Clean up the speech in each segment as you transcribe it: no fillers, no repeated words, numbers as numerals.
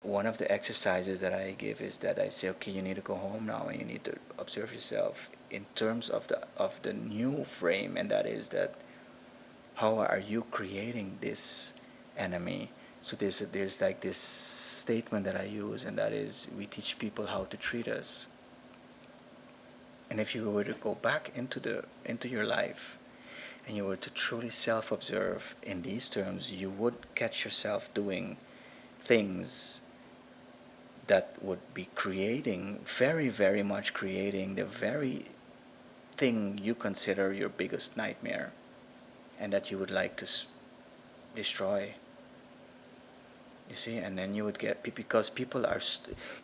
one of the exercises that I give is that I say, okay, you need to go home now and you need to observe yourself in terms of the new frame, and that is that how are you creating this enemy? So there's like this statement that I use, and that is, we teach people how to treat us. And if you were to go back into your life and you were to truly self-observe in these terms, you would catch yourself doing things that would be creating, very, very much creating the very thing you consider your biggest nightmare and that you would like to destroy. You see, and then you would get, because people are,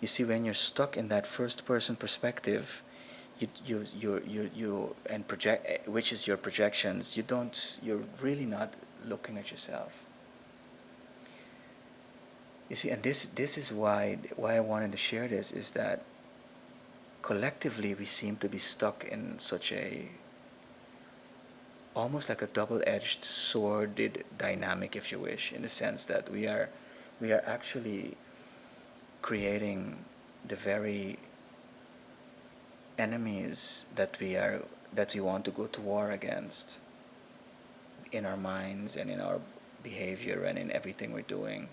you see, when you're stuck in that first person perspective, and project, which is your projections, you're really not looking at yourself. You see, and this is why I wanted to share this, is that collectively we seem to be stuck in such a, almost like a double-edged sworded dynamic, if you wish, in the sense that we are actually creating the very enemies that we want to go to war against in our minds and in our behavior and in everything we're doing.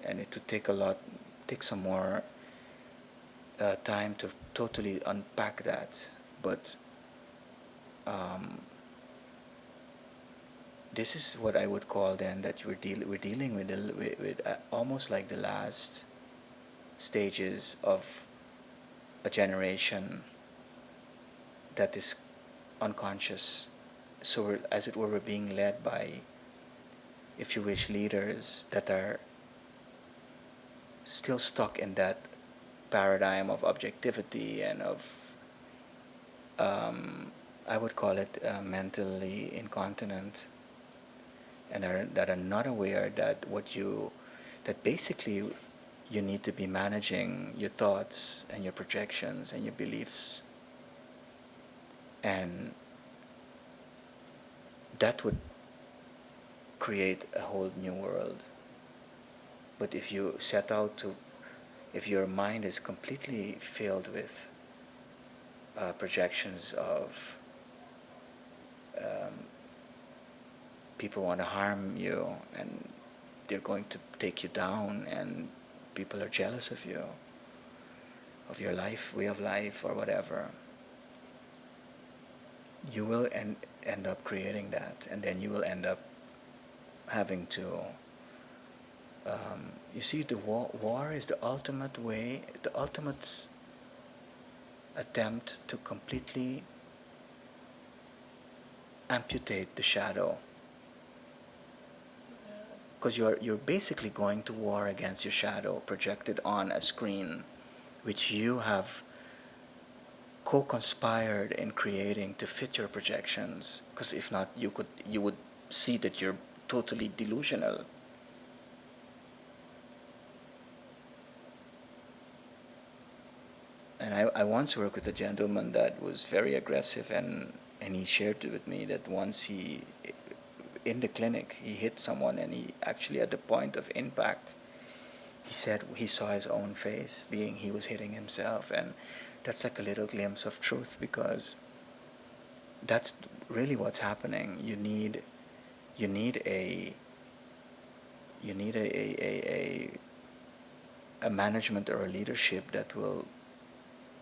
And it would take some more time to totally unpack that, but this is what I would call then that we're dealing with almost like the last stages of a generation that is unconscious. So we're, as it were, we're being led by, if you wish, leaders that are still stuck in that paradigm of objectivity and of, I would call it mentally incontinent, and that are not aware that that basically you need to be managing your thoughts and your projections and your beliefs, and that would create a whole new world. But if you set out to, if your mind is completely filled with projections of people want to harm you and they're going to take you down, and people are jealous of you, of your life, way of life, or whatever, you will end up creating that, and then you will end up having to, you see, the war is the ultimate way, the ultimate attempt to completely amputate the shadow, because you're basically going to war against your shadow projected on a screen, which you have co-conspired in creating to fit your projections. Because if not, you would see that you're totally delusional. And I once worked with a gentleman that was very aggressive, and he shared with me that once in the clinic, he hit someone, and he actually, at the point of impact, he said he saw his own face, being he was hitting himself. And that's like a little glimpse of truth, because that's really what's happening. You need a management or a leadership that will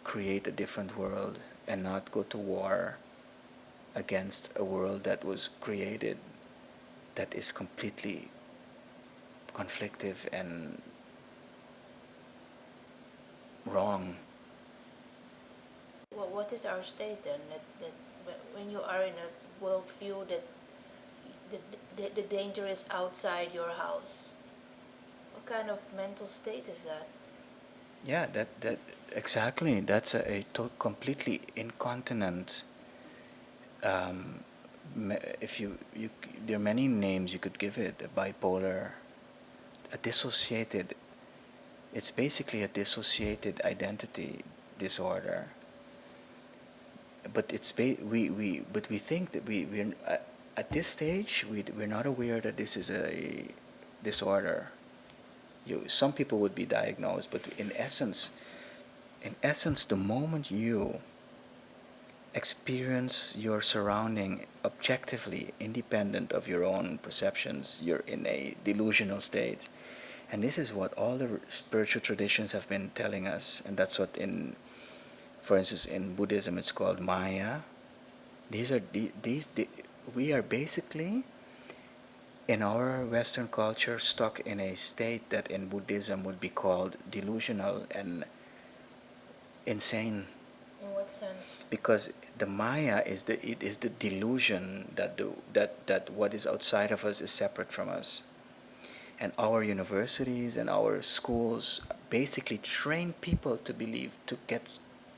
create a different world and not go to war against a world that was created that is completely conflictive and wrong. Well, what is our state then? That when you are in a worldview that the danger is outside your house, what kind of mental state is that? Yeah, that exactly. That's completely incontinent. Um, if there are many names you could give it: a bipolar, a dissociated. It's basically a dissociated identity disorder. But we think that we're at this stage we're not aware that this is a disorder. Some people would be diagnosed, but in essence, the moment you experience your surrounding objectively, independent of your own perceptions, you're in a delusional state. And this is what all the spiritual traditions have been telling us, and that's what for instance, in Buddhism, it's called Maya. These are we are basically in our Western culture stuck in a state that in Buddhism would be called delusional and insane. In what sense? Because the Maya is the delusion that what is outside of us is separate from us. And our universities and our schools basically train people to believe, to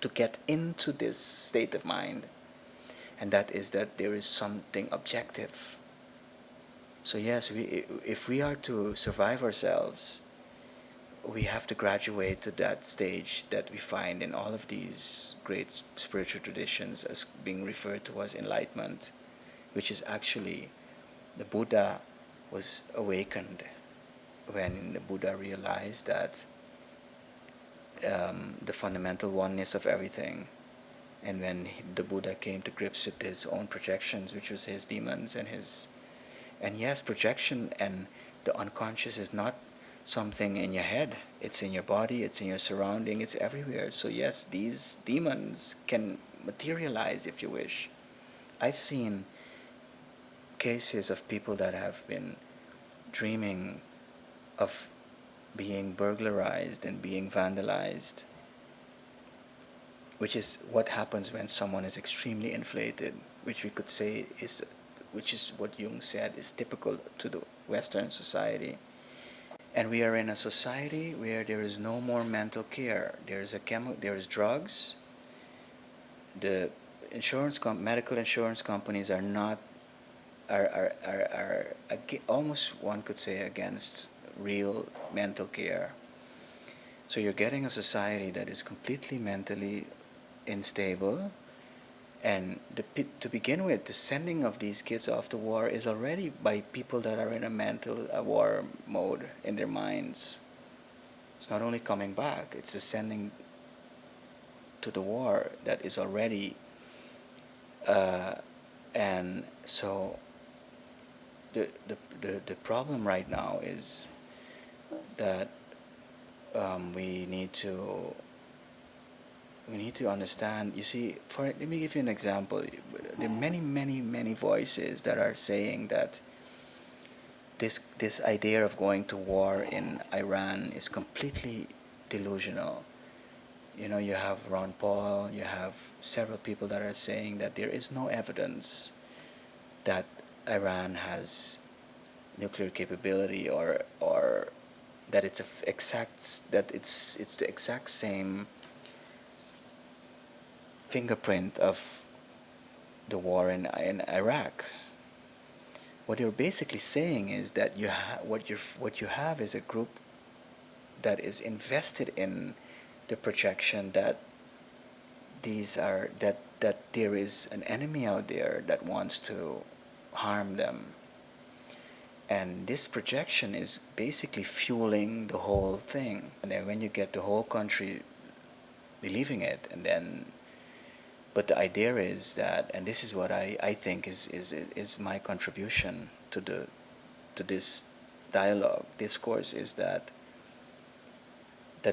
get into this state of mind, and that is that there is something objective. So yes, if we are to survive ourselves, we have to graduate to that stage that we find in all of these great spiritual traditions as being referred to as enlightenment, which is actually the Buddha was awakened when the Buddha realized that the fundamental oneness of everything, and when the Buddha came to grips with his own projections, which was his demons and yes, projection and the unconscious is not something in your head. It's in your body, it's in your surrounding, it's everywhere. So yes, these demons can materialize if you wish. I've seen cases of people that have been dreaming of being burglarized and being vandalized, which is what happens when someone is extremely inflated, which we could say which is what Jung said is typical to the Western society. And we are in a society where there is no more mental care. There is drugs. The medical insurance companies are not are almost, one could say, against real mental care. So you're getting a society that is completely mentally unstable, and to begin with, the sending of these kids off to war is already by people that are in a mental war mode in their minds. It's not only coming back, it's the sending to the war that is already and so the problem right now is that we need to understand. You see, let me give you an example. There are many voices that are saying that this idea of going to war in Iran is completely delusional. You know, you have Ron Paul, you have several people that are saying that there is no evidence that Iran has nuclear capability or that it's it's the exact same fingerprint of the war in Iraq. What you're basically saying is that what you have is a group that is invested in the projection that that there is an enemy out there that wants to harm them. And this projection is basically fueling the whole thing. And then when you get the whole country believing it, and then but the idea is that, and this is what I think is my contribution to this dialogue, discourse, is that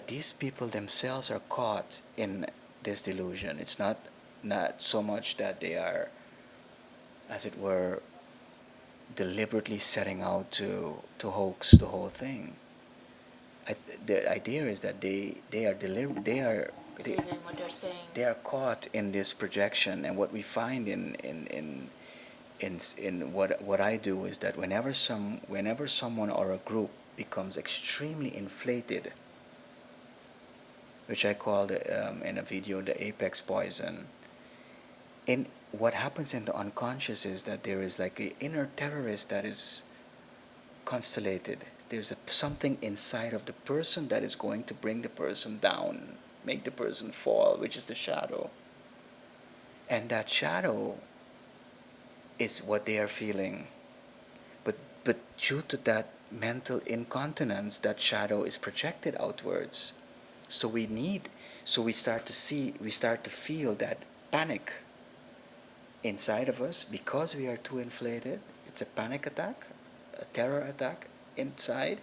these people themselves are caught in this delusion. It's not so much that they are, as it were, deliberately setting out to hoax the whole thing. The idea is that they are what they're saying. They are caught in this projection, and what we find in what I do is that whenever someone or a group becomes extremely inflated, which I called in a video the apex poison. In what happens in the unconscious is that there is like an inner terrorist that is constellated. There's something inside of the person that is going to bring the person down, make the person fall, which is the shadow. And that shadow is what they are feeling. But due to that mental incontinence, that shadow is projected outwards. So we start to feel that panic inside of us because we are too inflated. It's a panic attack, a terror attack inside,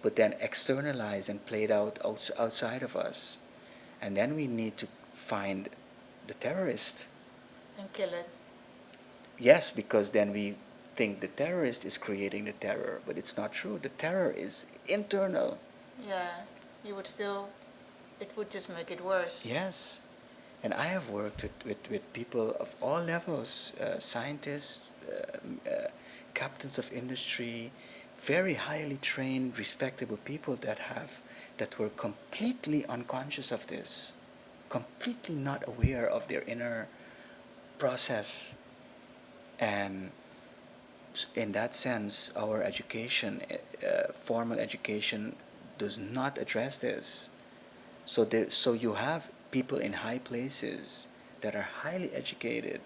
but then externalized and played out outside of us. And then we need to find the terrorist. And kill it. Yes, because then we think the terrorist is creating the terror, but it's not true. The terror is internal. Yeah, you would still, it would just make it worse. Yes. And I have worked with people of all levels, scientists, captains of industry, very highly trained, respectable people that were completely unconscious of this, completely not aware of their inner process. And in that sense, our education, formal education, does not address this. So you have people in high places that are highly educated,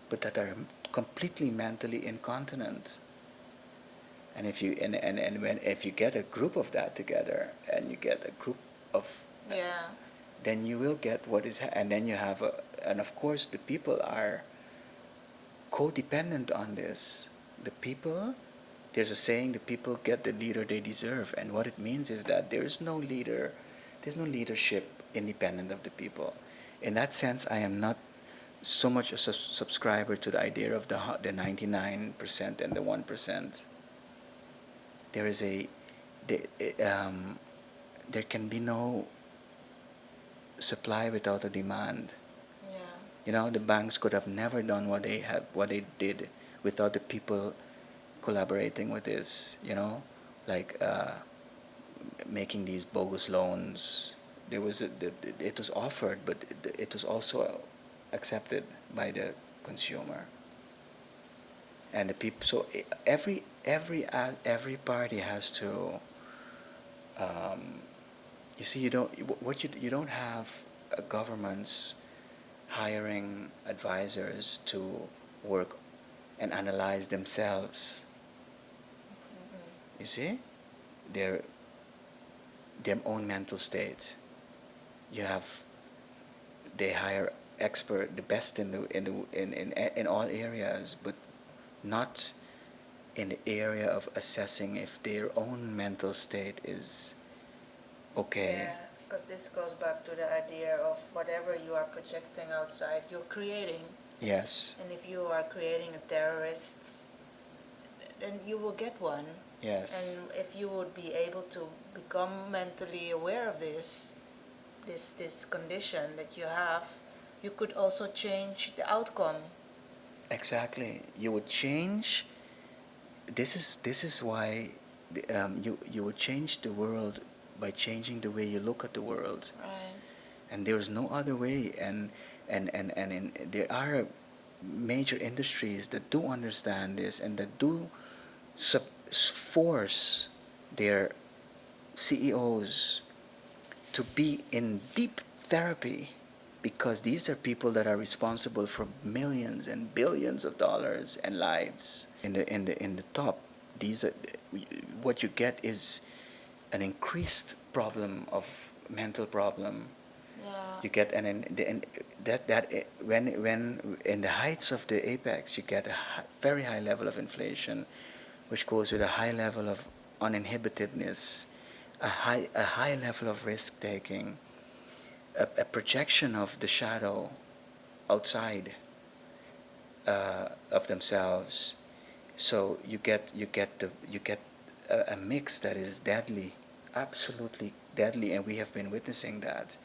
but that are completely mentally incontinent. And if you get a group of that together, and you get a group of, Yeah. then you will get what is, and then you have and of course the people are codependent on this. The people, there's a saying, the people get the leader they deserve, and what it means is that there's no leadership independent of the people. In that sense, I am not so much a subscriber to the idea of the 99% and the 1%. There is there can be no supply without a demand. Yeah. You know, the banks could have never done what they did without the people collaborating with this. You know, like making these bogus loans. It was offered, but it was also accepted by the consumer and the people. So every party has to. You see, you don't have governments hiring advisors to work and analyze themselves. You see, their their own mental state. You have they hire the best in all areas, but not in the area of assessing if their own mental state is okay. Yeah, because this goes back to the idea of whatever you are projecting outside, you're creating. Yes. And if you are creating a terrorist, then you will get one. Yes. And if you would be able to become mentally aware of this condition that you have, you could also change the outcome. Exactly. You would change. This is why you would change the world by changing the way you look at the world. Right. And there is no other way. There are major industries that do understand this and that do force their CEOs to be in deep therapy, because these are people that are responsible for millions and billions of dollars and lives. In the top, these are, what you get is an increased problem of mental problem. Yeah. You get when in the heights of the apex, you get a very high level of inflation, which goes with a high level of uninhibitedness, a high level of risk taking, a projection of the shadow outside of themselves. So you get a mix that is deadly, absolutely deadly, and we have been witnessing that.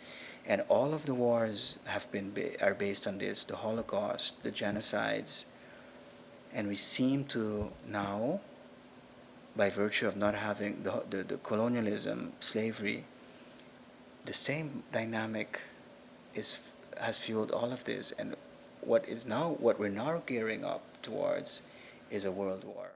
And all of the wars are based on this: the Holocaust, the genocides, and we seem to now, by virtue of not having the colonialism, slavery, the same dynamic has fueled all of this. And what we're now gearing up towards is a world war.